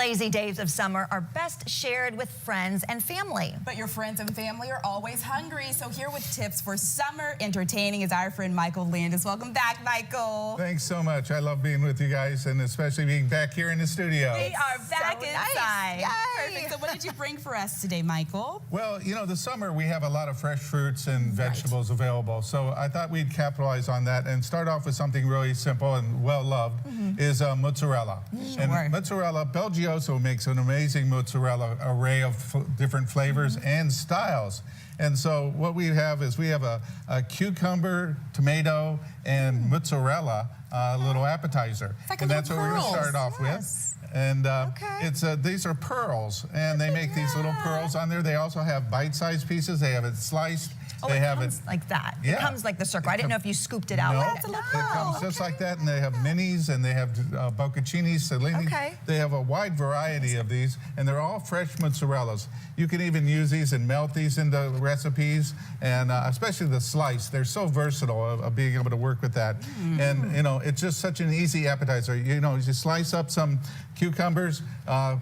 lazy days of summer are best shared with friends and family. But your friends and family are always hungry, so here with tips for summer entertaining is our friend Michael Landis. Welcome back, Michael. Thanks so much. I love being with you guys, and especially being back here in the studio. We are back So inside. nice. Perfect. So what did you bring for us today, Michael? Well, you know, the summer we have a lot of fresh fruits and vegetables available, so I thought we'd capitalize on that and start off with something really simple and well-loved, is mozzarella. And mozzarella, BelGioioso makes an amazing mozzarella array of different flavors and styles. And so what we have is we have a cucumber, tomato, and mozzarella little appetizer. Like and a that's what we're going to start off with. And it's these are pearls, and they make these little pearls on there. They also have bite-sized pieces. They have it sliced. Oh, they it have comes like that. Yeah. It comes like the circle. I didn't know if you scooped it out. No, Like that. it comes just like that, and they have minis, and they have bocconcini, cellini. Okay. They have a wide variety of these, and they're all fresh mozzarellas. You can even use these and melt these into recipes, and especially the slice. They're so versatile of being able to work with that. And, you know, it's just such an easy appetizer. You know, you slice up some cucumbers,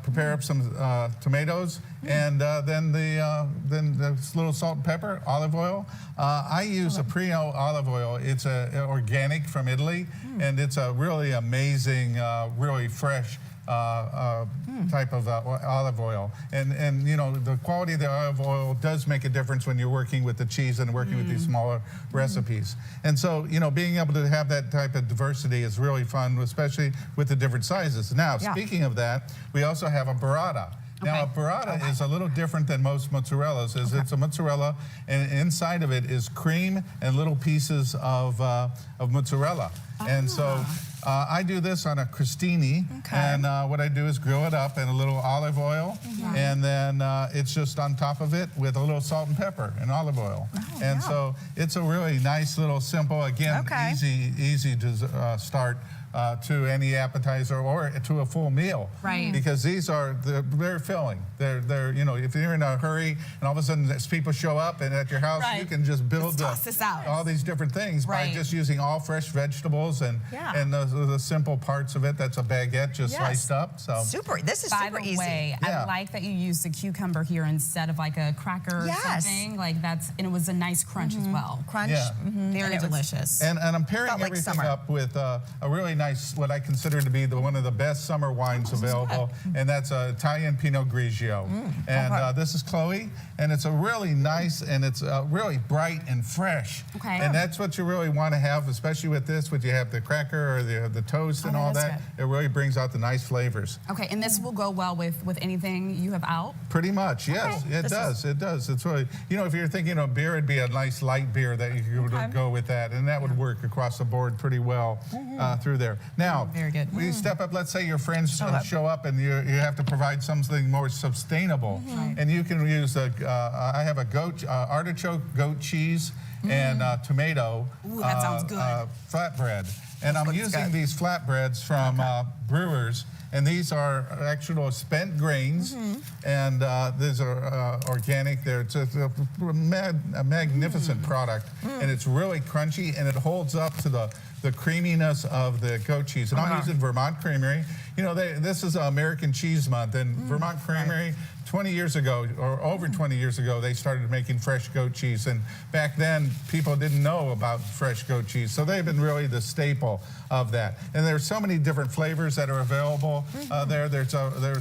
prepare up some tomatoes, and then the little salt and pepper, olive oil. I use a Pinot olive oil. It's organic from Italy, and it's a really amazing, really fresh type of olive oil. And you know, the quality of the olive oil does make a difference when you're working with the cheese and working with these smaller recipes. And so, you know, being able to have that type of diversity is really fun, especially with the different sizes. Now, speaking of that, we also have a burrata. Now, a burrata is a little different than most mozzarellas. It's a mozzarella, and inside of it is cream and little pieces of mozzarella. And so I do this on a crostini, and what I do is grill it up in a little olive oil, and then it's just on top of it with a little salt and pepper and olive oil. And so it's a really nice little simple, again, easy to start to any appetizer or to a full meal, because they're very filling. They're you know, if you're in a hurry and all of a sudden people show up and at your house, you can just build all these different things by just using all fresh vegetables and the simple parts of it. That's a baguette just sliced up. So this is super easy. By the way, I like that you used the cucumber here instead of like a cracker or something. Like and it was a nice crunch as well. Very delicious. And I'm pairing everything up with a really nice, what I consider to be one of the best summer wines available, and that's Italian Pinot Grigio. And this is Chloe, and it's a really nice, and it's really bright and fresh. And that's what you really want to have, especially with this, when you have the cracker or the toast and all that. It really brings out the nice flavors. Okay, and this will go well with anything you have out? Pretty much, yes. It does. It does. It's really, you know, if you're thinking of beer, it'd be a nice light beer that you could go with that, and that would work across the board pretty well through there. Now, we step up. Let's say your friends show up, and you have to provide something more sustainable, and you can use I have a artichoke goat cheese and tomato that sounds good. Flatbread, and I'm using these flatbreads from brewers. And these are actual spent grains, and these are organic. It's a magnificent product, and it's really crunchy, and it holds up to the creaminess of the goat cheese. And I'm using Vermont Creamery. You know, this is American Cheese Month, and Vermont Creamery, 20 years ago, or over 20 years ago, they started making fresh goat cheese. And back then, people didn't know about fresh goat cheese. So they've been really the staple of that. And there's so many different flavors that are available there. Is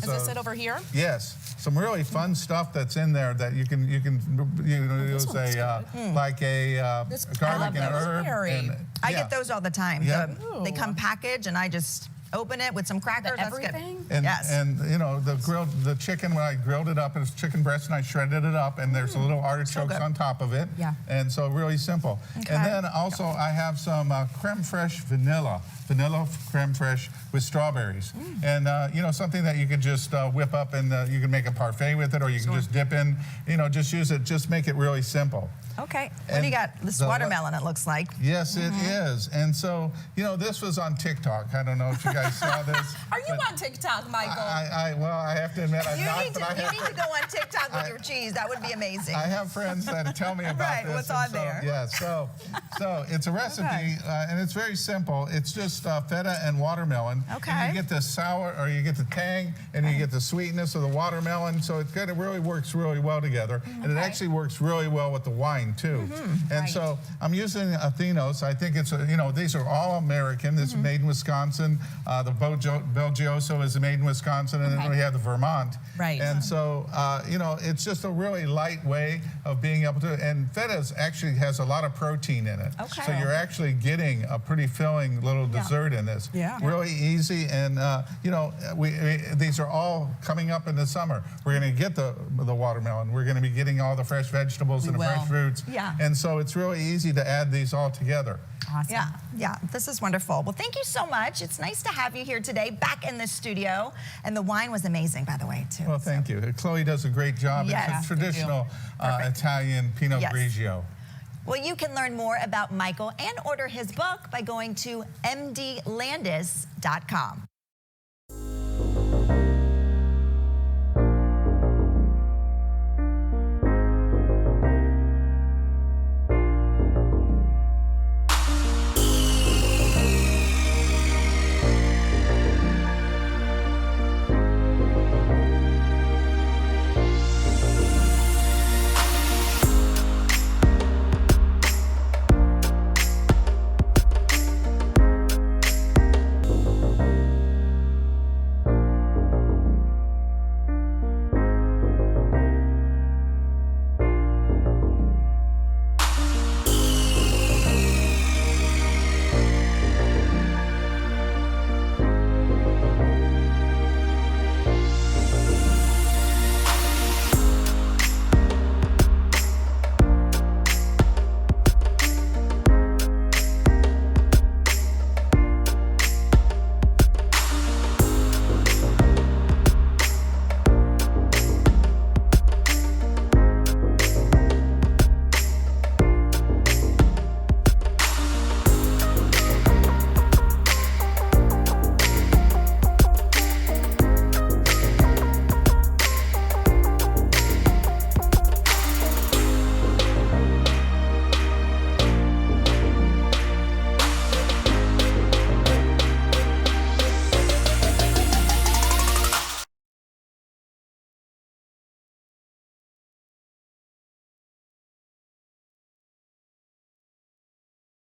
this it over here? Yes. Some really fun stuff that's in there that you can use like a garlic and herb. And, I get those all the time. They come packaged, and I just open it with some crackers. That's good. And you know, the chicken, when I grilled it up, it was chicken breast, and I shredded it up, and there's a little artichokes on top of it. And so really simple. And then also I have some crème fraîche vanilla crème fraîche with strawberries. And you know, something that you can just whip up, and you can make a parfait with it, or you can just dip in, you know, just use it, just make it really simple. Okay. What do you got? This watermelon, it looks like. Yes, it is. And so, you know, this was on TikTok. I don't know if you guys saw this. Are you on TikTok, Michael? Well, I have to admit, I'm not. You need to go on TikTok with your cheese. That would be amazing. I have friends that tell me about this. What's on there? Yeah, so it's a recipe, and it's very simple. It's just feta and watermelon. Okay. And you get the sour, or you get the tang, and you get the sweetness of the watermelon. So it really works really well together, and it actually works really well with the wine too. And so I'm using Athenos. I think it's these are all American. This is made in Wisconsin. The BelGioioso is made in Wisconsin, and then we have the Vermont. Right. And so it's just a really light way of being able to. And feta actually has a lot of protein in it. Okay. So you're actually getting a pretty filling little dessert in this. Yeah. Really easy, and these are all coming up in the summer. We're going to get the watermelon. We're going to be getting all the fresh vegetables and the fresh fruits. Yeah. And so it's really easy to add these all together. Awesome. Yeah, this is wonderful. Well, thank you so much. It's nice to have you here today, back in the studio. And the wine was amazing, by the way, too. Well, thank you. Chloe does a great job. Yes. It's a traditional Italian Pinot Grigio. Well, you can learn more about Michael and order his book by going to mdlandis.com.